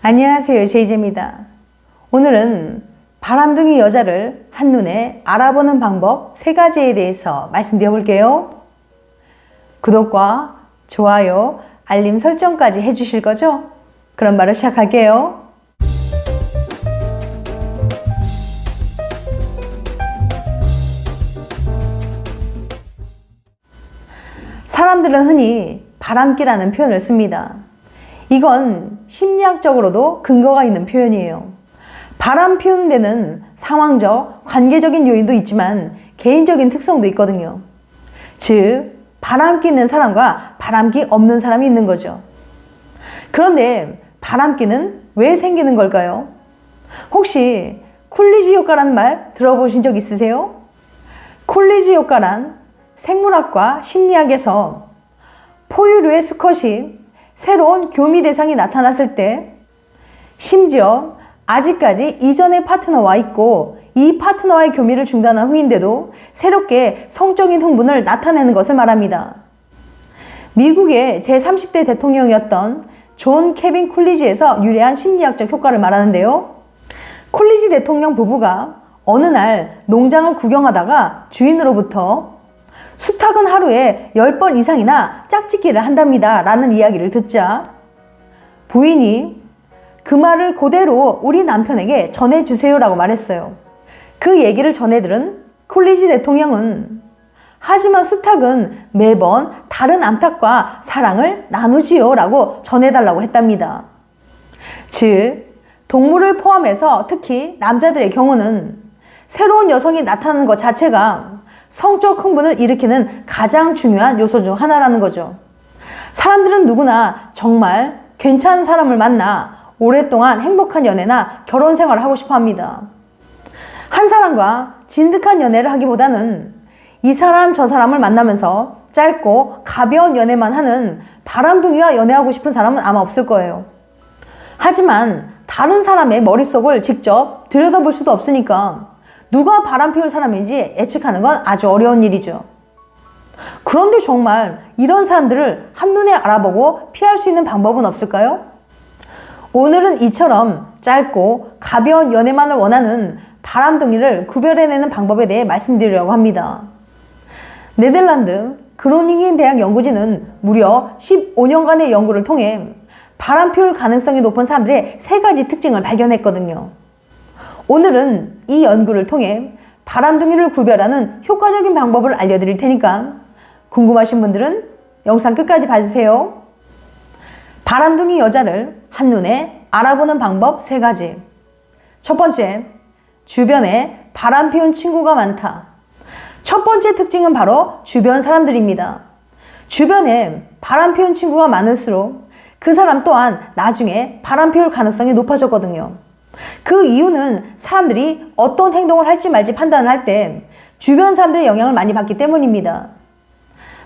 안녕하세요, 제이제입니다. 오늘은 바람둥이 여자를 한눈에 알아보는 방법 3가지에 대해서 말씀드려 볼게요. 구독과 좋아요, 알림 설정까지 해주실 거죠? 그럼 바로 시작할게요. 사람들은 흔히 바람기라는 표현을 씁니다. 이건 심리학적으로도 근거가 있는 표현이에요. 바람 피우는 데는 상황적, 관계적인 요인도 있지만 개인적인 특성도 있거든요. 즉, 바람기 있는 사람과 바람기 없는 사람이 있는 거죠. 그런데 바람기는 왜 생기는 걸까요? 혹시 쿨리지 효과라는 말 들어보신 적 있으세요? 쿨리지 효과란 생물학과 심리학에서 포유류의 수컷이 새로운 교미 대상이 나타났을 때, 심지어 아직까지 이전의 파트너와 있고 이 파트너와의 교미를 중단한 후인데도 새롭게 성적인 흥분을 나타내는 것을 말합니다. 미국의 제30대 대통령이었던 존 케빈 쿨리지에서 유래한 심리학적 효과를 말하는데요. 쿨리지 대통령 부부가 어느 날 농장을 구경하다가 주인으로부터 수탉은 하루에 10번 이상이나 짝짓기를 한답니다 라는 이야기를 듣자 부인이 그 말을 그대로 우리 남편에게 전해주세요 라고 말했어요. 그 얘기를 전해 들은 쿨리지 대통령은 하지만 수탉은 매번 다른 암탉과 사랑을 나누지요 라고 전해달라고 했답니다. 즉, 동물을 포함해서 특히 남자들의 경우는 새로운 여성이 나타나는 것 자체가 성적 흥분을 일으키는 가장 중요한 요소 중 하나라는 거죠. 사람들은 누구나 정말 괜찮은 사람을 만나 오랫동안 행복한 연애나 결혼 생활을 하고 싶어 합니다. 한 사람과 진득한 연애를 하기보다는 이 사람 저 사람을 만나면서 짧고 가벼운 연애만 하는 바람둥이와 연애하고 싶은 사람은 아마 없을 거예요. 하지만 다른 사람의 머릿속을 직접 들여다볼 수도 없으니까 누가 바람 피울 사람인지 예측하는 건 아주 어려운 일이죠. 그런데 정말 이런 사람들을 한눈에 알아보고 피할 수 있는 방법은 없을까요? 오늘은 이처럼 짧고 가벼운 연애만을 원하는 바람둥이를 구별해내는 방법에 대해 말씀드리려고 합니다. 네덜란드 그로닝겐 대학 연구진은 무려 15년간의 연구를 통해 바람 피울 가능성이 높은 사람들의 3가지 특징을 발견했거든요. 오늘은 이 연구를 통해 바람둥이를 구별하는 효과적인 방법을 알려드릴 테니까 궁금하신 분들은 영상 끝까지 봐주세요. 바람둥이 여자를 한눈에 알아보는 방법 3가지. 첫 번째, 주변에 바람 피운 친구가 많다. 첫 번째 특징은 바로 주변 사람들입니다. 주변에 바람 피운 친구가 많을수록 그 사람 또한 나중에 바람 피울 가능성이 높아졌거든요. 그 이유는 사람들이 어떤 행동을 할지 말지 판단을 할 때 주변 사람들의 영향을 많이 받기 때문입니다.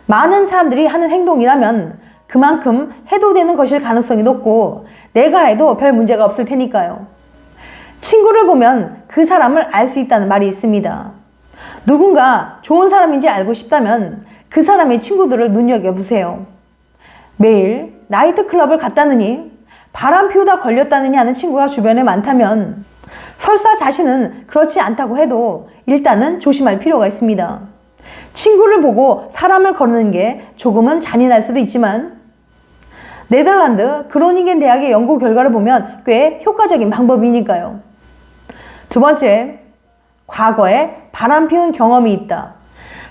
많은 사람들이 하는 행동이라면 그만큼 해도 되는 것일 가능성이 높고 내가 해도 별 문제가 없을 테니까요. 친구를 보면 그 사람을 알 수 있다는 말이 있습니다. 누군가 좋은 사람인지 알고 싶다면 그 사람의 친구들을 눈여겨보세요. 매일 나이트클럽을 갔다느니 바람 피우다 걸렸다느니 하는 친구가 주변에 많다면 설사 자신은 그렇지 않다고 해도 일단은 조심할 필요가 있습니다. 친구를 보고 사람을 거르는 게 조금은 잔인할 수도 있지만 네덜란드 그로닝겐 대학의 연구 결과를 보면 꽤 효과적인 방법이니까요. 두 번째, 과거에 바람 피운 경험이 있다.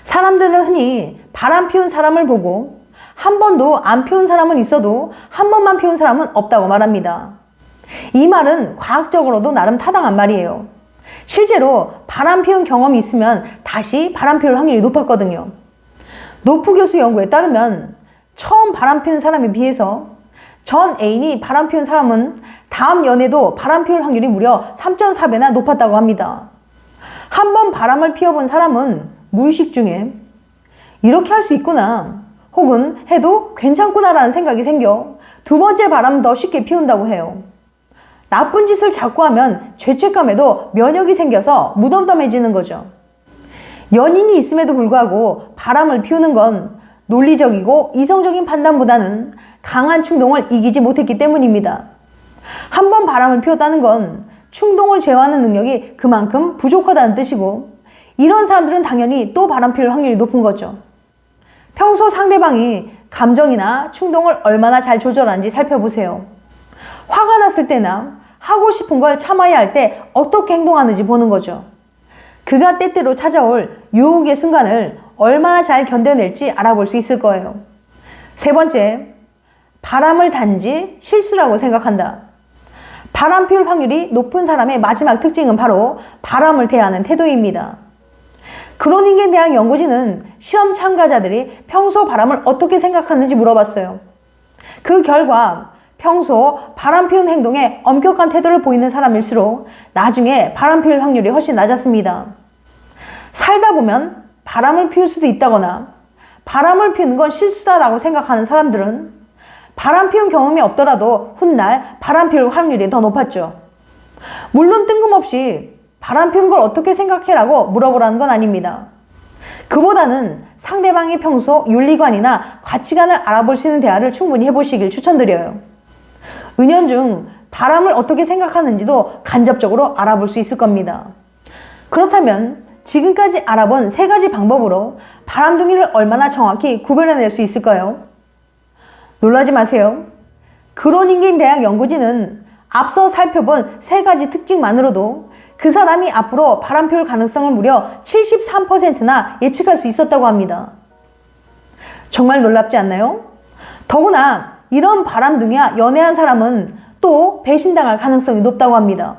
사람들은 흔히 바람 피운 사람을 보고 한 번도 안 피운 사람은 있어도 한 번만 피운 사람은 없다고 말합니다. 이 말은 과학적으로도 나름 타당한 말이에요. 실제로 바람 피운 경험이 있으면 다시 바람 피울 확률이 높았거든요. 노프 교수 연구에 따르면 처음 바람 피운 사람에 비해서 전 애인이 바람 피운 사람은 다음 연애도 바람 피울 확률이 무려 3.4배나 높았다고 합니다. 한 번 바람을 피워본 사람은 무의식 중에 이렇게 할 수 있구나, 혹은 해도 괜찮구나라는 생각이 생겨 두 번째 바람은 더 쉽게 피운다고 해요. 나쁜 짓을 자꾸 하면 죄책감에도 면역이 생겨서 무덤덤해지는 거죠. 연인이 있음에도 불구하고 바람을 피우는 건 논리적이고 이성적인 판단보다는 강한 충동을 이기지 못했기 때문입니다. 한 번 바람을 피웠다는 건 충동을 제어하는 능력이 그만큼 부족하다는 뜻이고, 이런 사람들은 당연히 또 바람 피울 확률이 높은 거죠. 평소 상대방이 감정이나 충동을 얼마나 잘 조절하는지 살펴보세요. 화가 났을 때나 하고 싶은 걸 참아야 할 때 어떻게 행동하는지 보는 거죠. 그가 때때로 찾아올 유혹의 순간을 얼마나 잘 견뎌낼지 알아볼 수 있을 거예요. 세 번째, 바람을 단지 실수라고 생각한다. 바람 피울 확률이 높은 사람의 마지막 특징은 바로 바람을 대하는 태도입니다. 그로닝겐 대학 연구진은 실험 참가자들이 평소 바람을 어떻게 생각하는지 물어봤어요. 그 결과 평소 바람 피운 행동에 엄격한 태도를 보이는 사람일수록 나중에 바람 피울 확률이 훨씬 낮았습니다. 살다 보면 바람을 피울 수도 있다거나 바람을 피우는 건 실수다라고 생각하는 사람들은 바람 피운 경험이 없더라도 훗날 바람 피울 확률이 더 높았죠. 물론 뜬금없이 바람 피우는 걸 어떻게 생각해라고 물어보라는 건 아닙니다. 그보다는 상대방이 평소 윤리관이나 가치관을 알아볼 수 있는 대화를 충분히 해보시길 추천드려요. 은연중 바람을 어떻게 생각하는지도 간접적으로 알아볼 수 있을 겁니다. 그렇다면 지금까지 알아본 세 가지 방법으로 바람둥이를 얼마나 정확히 구별해낼 수 있을까요? 놀라지 마세요. 그로닝겐 대학 연구진은 앞서 살펴본 세 가지 특징만으로도 그 사람이 앞으로 바람 피울 가능성을 무려 73%나 예측할 수 있었다고 합니다. 정말 놀랍지 않나요? 더구나 이런 바람둥이와 연애한 사람은 또 배신당할 가능성이 높다고 합니다.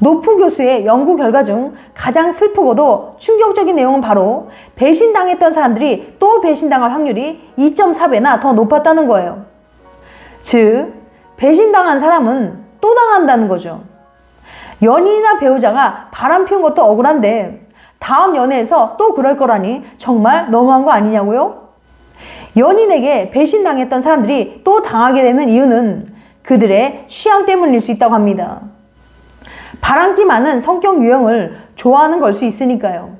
노프 교수의 연구 결과 중 가장 슬프고도 충격적인 내용은 바로 배신당했던 사람들이 또 배신당할 확률이 2.4배나 더 높았다는 거예요. 즉, 배신당한 사람은 또 당한다는 거죠. 연인이나 배우자가 바람 피운 것도 억울한데 다음 연애에서 또 그럴 거라니 정말 너무한 거 아니냐고요? 연인에게 배신당했던 사람들이 또 당하게 되는 이유는 그들의 취향 때문일 수 있다고 합니다. 바람기 많은 성격 유형을 좋아하는 걸 수 있으니까요.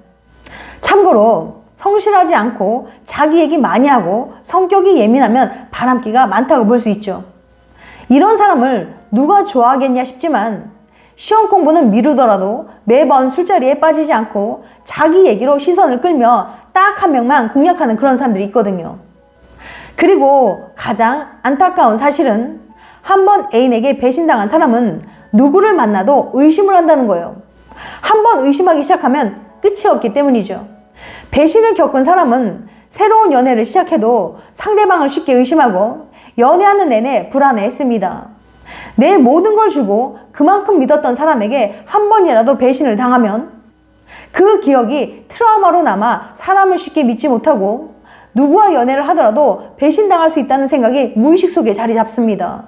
참고로 성실하지 않고 자기 얘기 많이 하고 성격이 예민하면 바람기가 많다고 볼 수 있죠. 이런 사람을 누가 좋아하겠냐 싶지만 시험 공부는 미루더라도 매번 술자리에 빠지지 않고 자기 얘기로 시선을 끌며 딱 한 명만 공략하는 그런 사람들이 있거든요. 그리고 가장 안타까운 사실은 한 번 애인에게 배신당한 사람은 누구를 만나도 의심을 한다는 거예요. 한 번 의심하기 시작하면 끝이 없기 때문이죠. 배신을 겪은 사람은 새로운 연애를 시작해도 상대방을 쉽게 의심하고 연애하는 내내 불안해했습니다. 내 모든 걸 주고 그만큼 믿었던 사람에게 한 번이라도 배신을 당하면 그 기억이 트라우마로 남아 사람을 쉽게 믿지 못하고 누구와 연애를 하더라도 배신당할 수 있다는 생각이 무의식 속에 자리 잡습니다.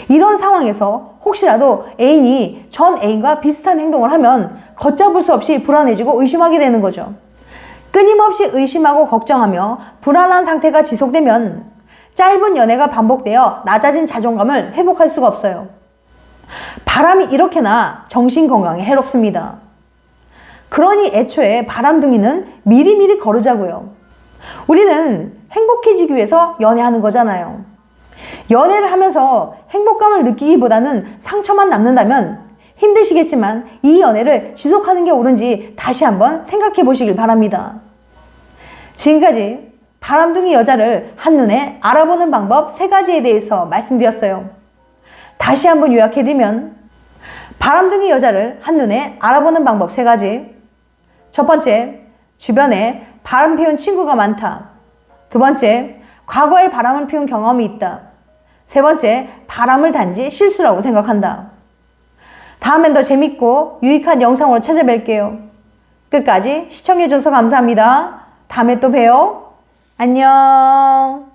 이런 상황에서 혹시라도 애인이 전 애인과 비슷한 행동을 하면 걷잡을 수 없이 불안해지고 의심하게 되는 거죠. 끊임없이 의심하고 걱정하며 불안한 상태가 지속되면 짧은 연애가 반복되어 낮아진 자존감을 회복할 수가 없어요. 바람이 이렇게나 정신건강에 해롭습니다. 그러니 애초에 바람둥이는 미리미리 거르자고요. 우리는 행복해지기 위해서 연애하는 거잖아요. 연애를 하면서 행복감을 느끼기보다는 상처만 남는다면 힘드시겠지만 이 연애를 지속하는 게 옳은지 다시 한번 생각해 보시길 바랍니다. 지금까지 바람둥이 여자를 한눈에 알아보는 방법 3가지에 대해서 말씀드렸어요. 다시 한번 요약해드리면 바람둥이 여자를 한눈에 알아보는 방법 3가지. 첫 번째, 주변에 바람 피운 친구가 많다. 두 번째, 과거에 바람을 피운 경험이 있다. 세 번째, 바람을 단지 실수라고 생각한다. 다음엔 더 재밌고 유익한 영상으로 찾아뵐게요. 끝까지 시청해줘서 감사합니다. 다음에 또 봬요. 안녕.